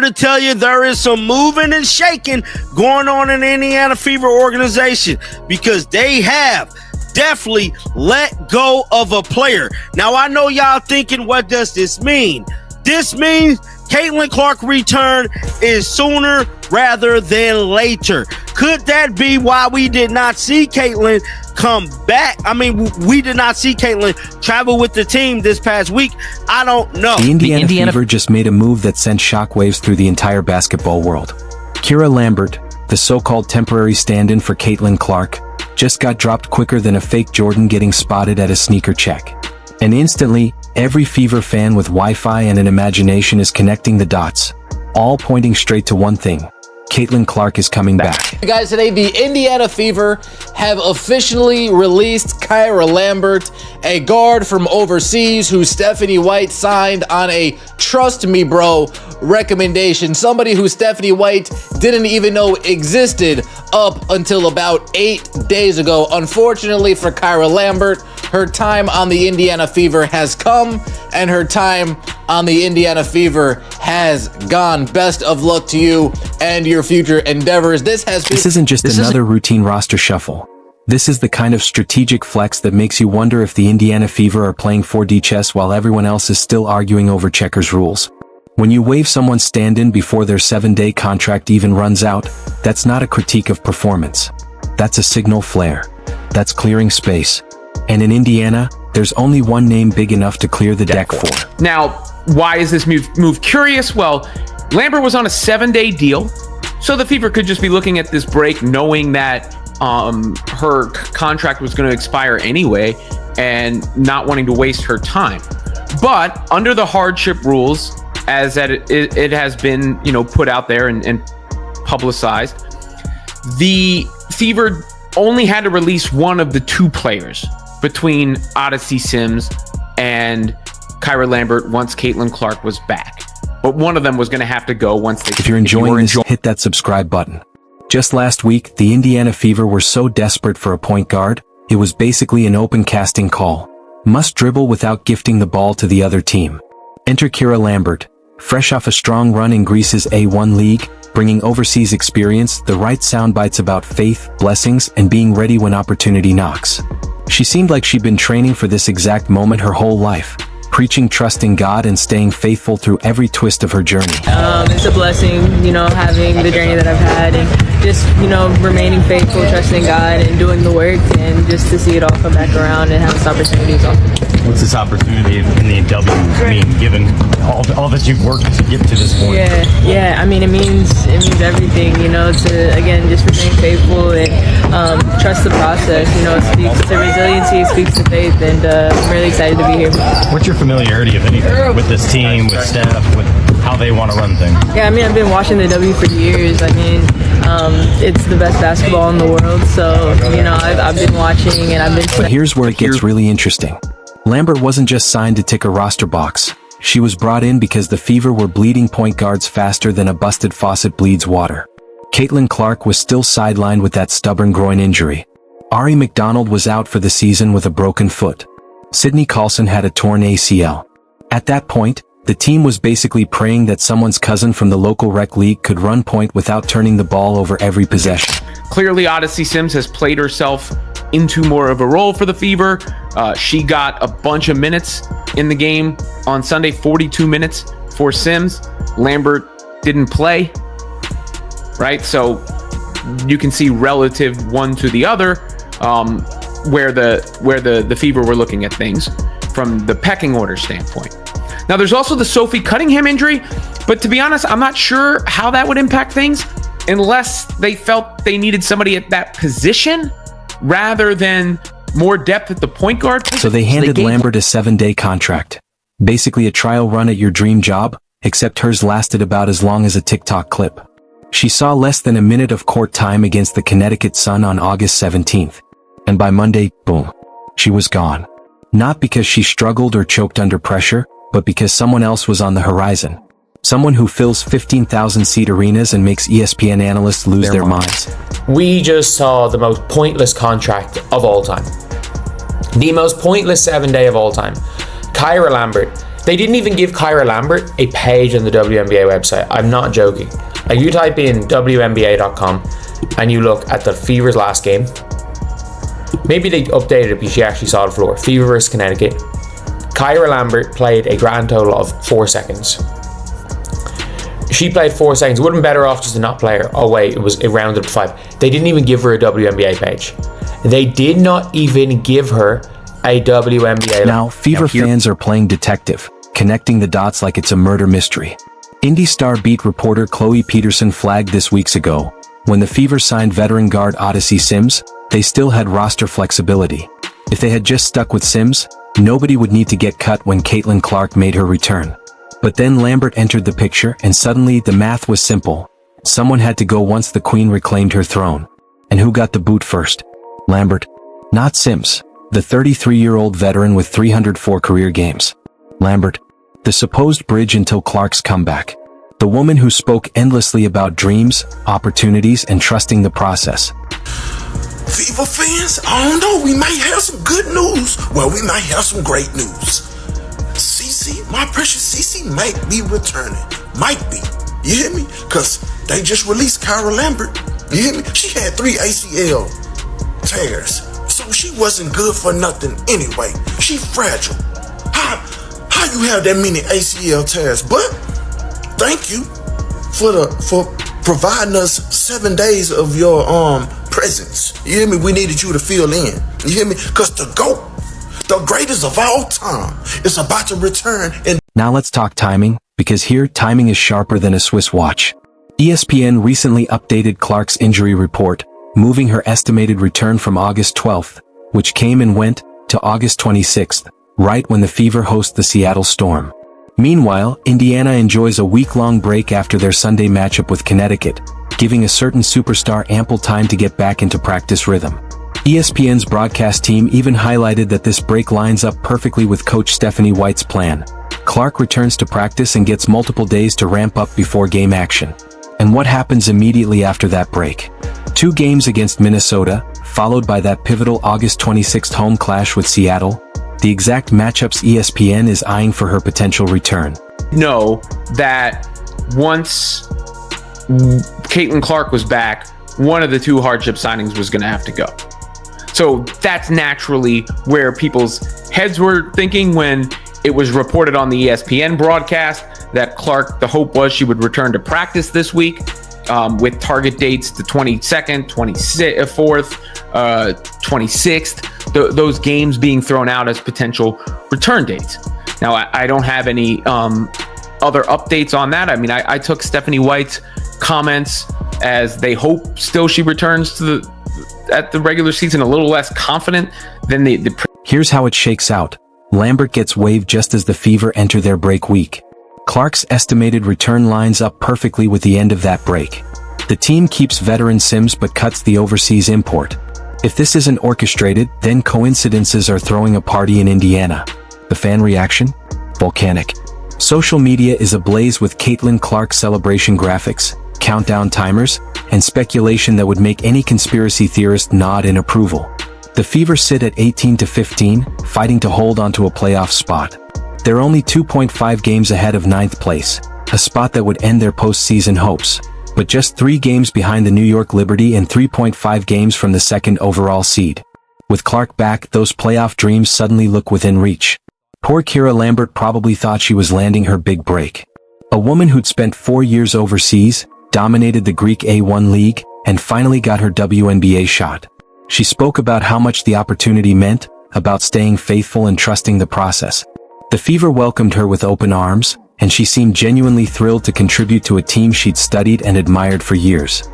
To tell you there is some moving and shaking going on in the Indiana Fever organization because they have definitely let go of a player. Now, I know y'all thinking, what does this mean? This means Caitlin Clark return is sooner rather than later. Could that be why we did not see Caitlin come back? I mean, we did not see Caitlin travel with the team this past week. I don't know. The Indiana Fever just made a move that sent shockwaves through the entire basketball world. Kira Lambert, the so-called temporary stand-in for Caitlin Clark, just got dropped quicker than a fake Jordan getting spotted at a sneaker check. And instantly, every Fever fan with Wi-Fi and an imagination is connecting the dots, all pointing straight to one thing: Caitlin Clark is coming back. Hey guys, today the Indiana Fever have officially released Kyra Lambert, a guard from overseas who Stephanie White signed on a trust me bro recommendation. Somebody who Stephanie White didn't even know existed up until about 8 days ago. Unfortunately for Kyra Lambert, her time on the Indiana Fever has come and her time on the Indiana Fever has gone. Best of luck to you and your future endeavors. This isn't just another routine roster shuffle. This is the kind of strategic flex that makes you wonder if the Indiana Fever are playing 4D chess while everyone else is still arguing over checkers rules. When you waive someone's stand-in before their 7-day contract even runs out, that's not a critique of performance. That's a signal flare. That's clearing space. And in Indiana, there's only one name big enough to clear the deck for. Now, why is this move curious? Well, Lambert was on a 7-day deal, so the Fever could just be looking at this break knowing that her contract was going to expire anyway and not wanting to waste her time. But under the hardship rules, as that it has been, put out there and publicized, the Fever only had to release one of the two players between Odyssey Sims and Kyra Lambert once Caitlin Clark was back. But one of them was going to have to go once they... If you're enjoying this, hit that subscribe button. Just last week, the Indiana Fever were so desperate for a point guard, it was basically an open casting call. Must dribble without gifting the ball to the other team. Enter Kira Lambert, fresh off a strong run in Greece's A1 league, bringing overseas experience, the right sound bites about faith, blessings, and being ready when opportunity knocks. She seemed like she'd been training for this exact moment her whole life, preaching trust in God and staying faithful through every twist of her journey. It's a blessing, having the journey that I've had and just, remaining faithful, trusting God and doing the work and just to see it all come back around and have this opportunity is awesome. What's this opportunity in the W mean, given all that you've worked to get to this point? Yeah. I mean, it means everything, to, again, just remain faithful and trust the process. It speaks to resiliency, it speaks to faith, and I'm really excited to be here. What's your familiarity, if anything, with this team, with Steph, with how they want to run things? Yeah, I mean, I've been watching the W for years. I mean, it's the best basketball in the world, so, I've been watching and I've been... But here's where it gets really interesting. Lambert wasn't just signed to tick a roster box. She was brought in because the Fever were bleeding point guards faster than a busted faucet bleeds water. Caitlin Clark was still sidelined with that stubborn groin injury. Ari McDonald was out for the season with a broken foot. Sydney Carlson had a torn ACL. At that point, the team was basically praying that someone's cousin from the local rec league could run point without turning the ball over every possession. Clearly, Odyssey Sims has played herself into more of a role for the Fever. She got a bunch of minutes in the game on Sunday, 42 minutes for Sims. Lambert didn't play, right? So you can see relative one to the other, where the Fever were looking at things from the pecking order standpoint. Now, there's also the Sophie Cunningham injury, but to be honest, I'm not sure how that would impact things unless they felt they needed somebody at that position rather than more depth at the point guard position. So they handed Lambert a 7-day contract. Basically a trial run at your dream job, except hers lasted about as long as a TikTok clip. She saw less than a minute of court time against the Connecticut Sun on August 17th. And by Monday, boom, she was gone. Not because she struggled or choked under pressure, but because someone else was on the horizon. Someone who fills 15,000-seat arenas and makes ESPN analysts lose their minds. We just saw the most pointless contract of all time. The most pointless 7-day of all time. Kyra Lambert. They didn't even give Kyra Lambert a page on the WNBA website. I'm not joking. Like, you type in WNBA.com and you look at the Fever's last game. Maybe they updated it because she actually saw the floor. Fever versus Connecticut. Kyra Lambert played a grand total of 4 seconds. She played 4 seconds. Would have been better off just to not play her. Oh wait, it rounded up to 5. They didn't even give her a WNBA page. They did not even give her a WNBA. Now, Fever fans are playing detective, connecting the dots like it's a murder mystery. Indie Star beat reporter Chloe Peterson flagged this weeks ago, when the Fever signed veteran guard Odyssey Sims, they still had roster flexibility. If they had just stuck with Sims, nobody would need to get cut when Caitlin Clark made her return. But then Lambert entered the picture and suddenly the math was simple. Someone had to go once the queen reclaimed her throne. And who got the boot first? Lambert. Not Sims, the 33-year-old veteran with 304 career games. Lambert. The supposed bridge until Clark's comeback. The woman who spoke endlessly about dreams, opportunities, and trusting the process. Fever fans, I don't know, we might have some good news. Well, we might have some great news. Cece, my precious Cece, might be returning. Might be. You hear me? Because they just released Kyra Lambert. You hear me? She had 3 ACL tears. So she wasn't good for nothing anyway. She fragile. How you have that many ACL tears? But thank you for providing us 7 days of your presence. You hear me? We needed you to fill in. You hear me? Because the GOAT, the greatest of all time, is about to return. And now let's talk timing, because here timing is sharper than a Swiss watch. ESPN recently updated Clark's injury report, moving her estimated return from August 12th, which came and went, to August 26th, right when the Fever host the Seattle Storm. Meanwhile, Indiana enjoys a week-long break after their Sunday matchup with Connecticut, giving a certain superstar ample time to get back into practice rhythm. ESPN's broadcast team even highlighted that this break lines up perfectly with coach Stephanie White's plan. Clark returns to practice and gets multiple days to ramp up before game action. And what happens immediately after that break? 2 games against Minnesota, followed by that pivotal August 26th home clash with Seattle, the exact matchups ESPN is eyeing for her potential return. Know that once Caitlin Clark was back, one of the 2 hardship signings was going to have to go. So that's naturally where people's heads were thinking when it was reported on the ESPN broadcast that Clark, the hope was she would return to practice this week, with target dates the 22nd, 24th, 26th, those games being thrown out as potential return dates. Now, I don't have any other updates on that. I mean, I took Stephanie White's comments as they hope still she returns at the regular season a little less confident than the Here's how it shakes out. Lambert gets waived just as the Fever enter their break week. Clark's estimated return lines up perfectly with the end of that break. The team keeps veteran Sims but cuts the overseas import. If this isn't orchestrated, then coincidences are throwing a party in Indiana. The fan reaction? Volcanic. Social media is ablaze with Caitlin Clark celebration graphics, countdown timers, and speculation that would make any conspiracy theorist nod in approval. The Fever sit at 18-15, fighting to hold onto a playoff spot. They're only 2.5 games ahead of 9th place, a spot that would end their postseason hopes, but just 3 games behind the New York Liberty and 3.5 games from the 2nd overall seed. With Clark back, those playoff dreams suddenly look within reach. Poor Kyra Lambert probably thought she was landing her big break. A woman who'd spent 4 years overseas, dominated the Greek A1 league, and finally got her WNBA shot. She spoke about how much the opportunity meant, about staying faithful and trusting the process. The Fever welcomed her with open arms, and she seemed genuinely thrilled to contribute to a team she'd studied and admired for years.